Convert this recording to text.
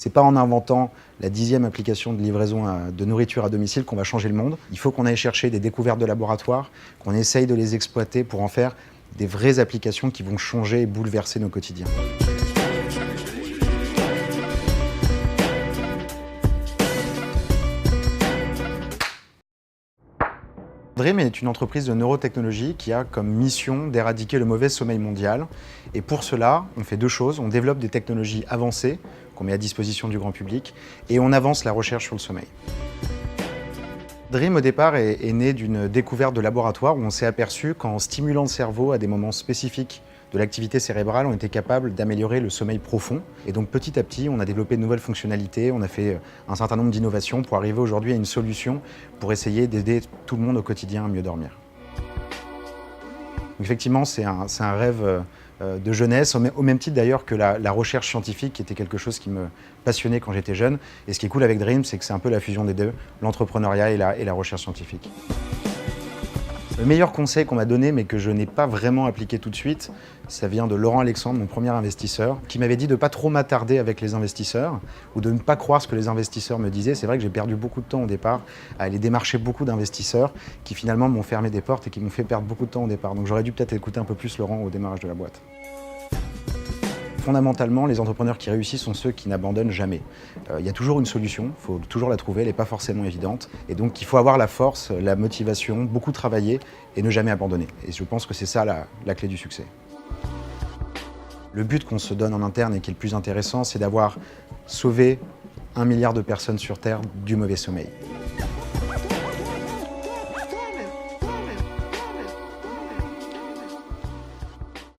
C'est pas en inventant la 10e application de livraison de nourriture à domicile qu'on va changer le monde. Il faut qu'on aille chercher des découvertes de laboratoire, qu'on essaye de les exploiter pour en faire des vraies applications qui vont changer et bouleverser nos quotidiens. Dream est une entreprise de neurotechnologie qui a comme mission d'éradiquer le mauvais sommeil mondial. Et pour cela, on fait deux choses. On développe des technologies avancées qu'on met à disposition du grand public et on avance la recherche sur le sommeil. Dream, au départ, est né d'une découverte de laboratoire où on s'est aperçu qu'en stimulant le cerveau à des moments spécifiques de l'activité cérébrale, on était capable d'améliorer le sommeil profond. Et donc petit à petit, on a développé de nouvelles fonctionnalités, on a fait un certain nombre d'innovations pour arriver aujourd'hui à une solution pour essayer d'aider tout le monde au quotidien à mieux dormir. Donc effectivement, c'est un rêve de jeunesse, au même titre d'ailleurs que la recherche scientifique, qui était quelque chose qui me passionnait quand j'étais jeune. Et ce qui est cool avec Dream, c'est que c'est un peu la fusion des deux, l'entrepreneuriat et la recherche scientifique. Le meilleur conseil qu'on m'a donné, mais que je n'ai pas vraiment appliqué tout de suite, ça vient de Laurent Alexandre, mon premier investisseur, qui m'avait dit de ne pas trop m'attarder avec les investisseurs ou de ne pas croire ce que les investisseurs me disaient. C'est vrai que j'ai perdu beaucoup de temps au départ à aller démarcher beaucoup d'investisseurs qui finalement m'ont fermé des portes et qui m'ont fait perdre beaucoup de temps au départ. Donc j'aurais dû peut-être écouter un peu plus Laurent au démarrage de la boîte. Fondamentalement, les entrepreneurs qui réussissent sont ceux qui n'abandonnent jamais. Il y a toujours une solution, il faut toujours la trouver, elle n'est pas forcément évidente. Et donc il faut avoir la force, la motivation, beaucoup travailler et ne jamais abandonner. Et je pense que c'est ça la clé du succès. Le but qu'on se donne en interne et qui est le plus intéressant, c'est d'avoir sauvé 1 milliard de personnes sur Terre du mauvais sommeil.